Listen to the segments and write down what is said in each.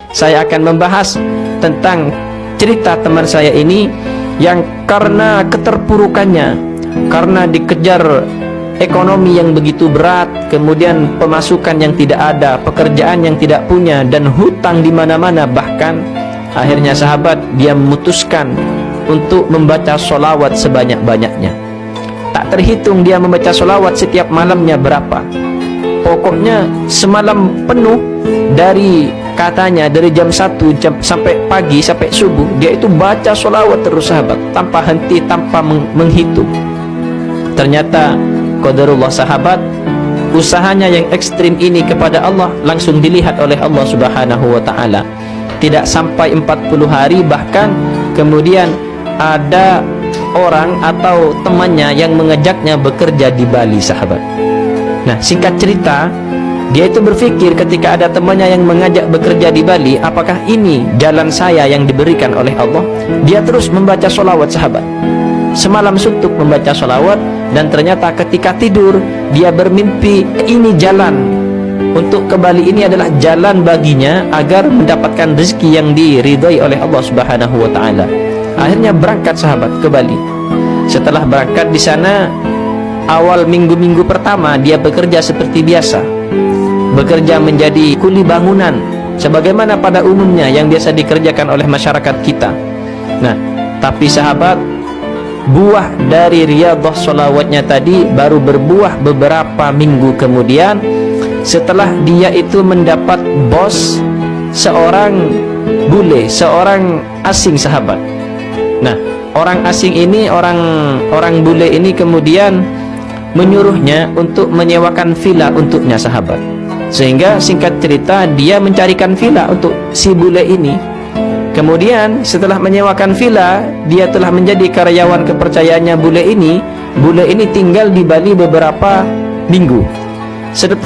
saya akan membahas tentang cerita teman saya ini yang karena keterpurukannya, karena dikejar ekonomi yang begitu berat, kemudian pemasukan yang tidak ada, pekerjaan yang tidak punya, dan hutang di mana-mana, bahkan akhirnya sahabat dia memutuskan untuk membaca sholawat sebanyak-banyaknya. Tak terhitung dia membaca sholawat setiap malamnya berapa. Pokoknya semalam penuh, dari katanya dari jam 1 sampai pagi, sampai subuh, dia itu baca sholawat terus sahabat, tanpa henti, tanpa menghitung. Ternyata qadarullah sahabat, usahanya yang ekstrim ini kepada Allah langsung dilihat oleh Allah Subhanahu wa ta'ala. Tidak sampai 40 hari bahkan, kemudian ada orang atau temannya yang mengajaknya bekerja di Bali sahabat. Nah, singkat cerita, dia itu berpikir ketika ada temannya yang mengajak bekerja di Bali, apakah ini jalan saya yang diberikan oleh Allah? Dia terus membaca sholawat sahabat, semalam suntuk membaca sholawat, dan ternyata ketika tidur dia bermimpi ini jalan untuk ke Bali, ini adalah jalan baginya agar mendapatkan rezeki yang diridhai oleh Allah Subhanahu wa ta'ala. Akhirnya berangkat sahabat ke Bali. Setelah berangkat di sana, awal minggu-minggu pertama dia bekerja seperti biasa, bekerja menjadi kuli bangunan sebagaimana pada umumnya yang biasa dikerjakan oleh masyarakat kita. Nah, tapi sahabat, buah dari riyadhah sholawatnya tadi baru berbuah beberapa minggu kemudian, setelah dia itu mendapat bos, seorang bule, seorang asing sahabat. Nah, orang asing ini, orang bule ini kemudian menyuruhnya untuk menyewakan villa untuknya sahabat. Sehingga singkat cerita dia mencarikan villa untuk si bule ini. Kemudian setelah menyewakan villa, dia telah menjadi karyawan kepercayaannya bule ini. Bule ini tinggal di Bali beberapa minggu.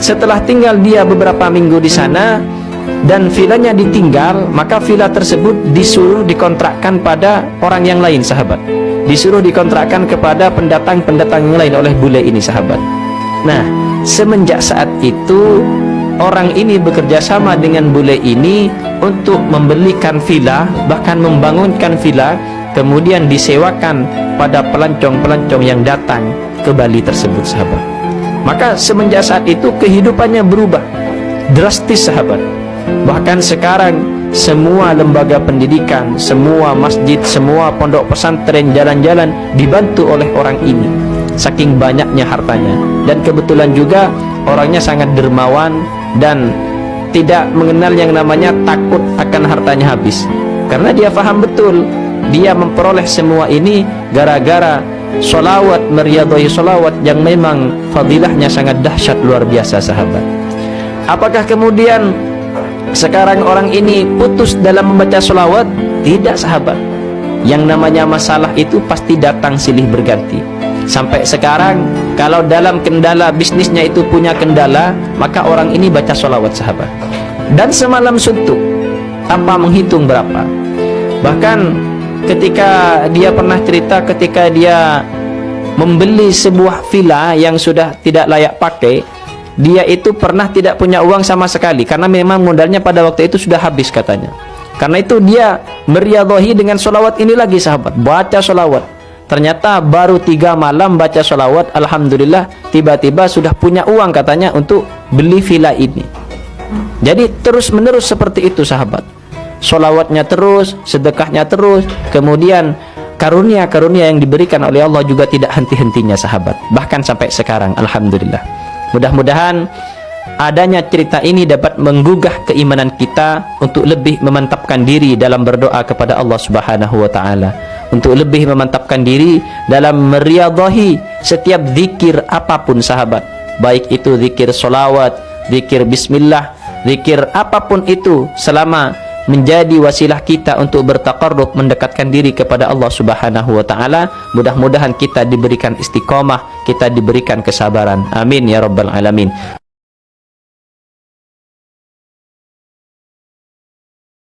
Setelah tinggal dia beberapa minggu di sana dan villanya ditinggal, maka villa tersebut disuruh dikontrakkan pada orang yang lain sahabat. Disuruh dikontrakkan kepada pendatang-pendatang yang lain oleh bule ini sahabat. Nah, semenjak saat itu orang ini bekerja sama dengan bule ini untuk membelikan villa, bahkan membangunkan villa, kemudian disewakan pada pelancong-pelancong yang datang ke Bali tersebut sahabat. Maka semenjak saat itu kehidupannya berubah drastis sahabat. Bahkan sekarang semua lembaga pendidikan, semua masjid, semua pondok pesantren, jalan-jalan dibantu oleh orang ini, saking banyaknya hartanya. Dan kebetulan juga orangnya sangat dermawan dan tidak mengenal yang namanya takut akan hartanya habis, karena dia faham betul dia memperoleh semua ini gara-gara sholawat, meriyadhahi sholawat yang memang fadilahnya sangat dahsyat luar biasa sahabat. Apakah kemudian sekarang orang ini putus dalam membaca sholawat? Tidak sahabat. Yang namanya masalah itu pasti datang silih berganti. Sampai sekarang kalau dalam kendala bisnisnya itu punya kendala, maka orang ini baca sholawat sahabat. Dan semalam suntuk tanpa menghitung berapa. Bahkan ketika dia pernah cerita, ketika dia membeli sebuah villa yang sudah tidak layak pakai, dia itu pernah tidak punya uang sama sekali, karena memang modalnya pada waktu itu sudah habis katanya. Karena itu dia meriyadhahi dengan sholawat ini lagi sahabat, baca sholawat. Ternyata baru 3 malam baca sholawat, alhamdulillah tiba-tiba sudah punya uang katanya untuk beli villa ini. Jadi terus menerus seperti itu sahabat, sholawatnya terus, sedekahnya terus, kemudian karunia-karunia yang diberikan oleh Allah juga tidak henti-hentinya sahabat, bahkan sampai sekarang alhamdulillah. Mudah-mudahan adanya cerita ini dapat menggugah keimanan kita untuk lebih memantapkan diri dalam berdoa kepada Allah Subhanahu wa ta'ala, untuk lebih memantapkan diri dalam meriyadhahi setiap zikir apapun sahabat, baik itu zikir sholawat, zikir bismillah, zikir apapun itu, selama menjadi wasilah kita untuk bertaqarrub, mendekatkan diri kepada Allah Subhanahu wa ta'ala. Mudah-mudahan kita diberikan istiqomah, kita diberikan kesabaran. Amin ya rabbal alamin.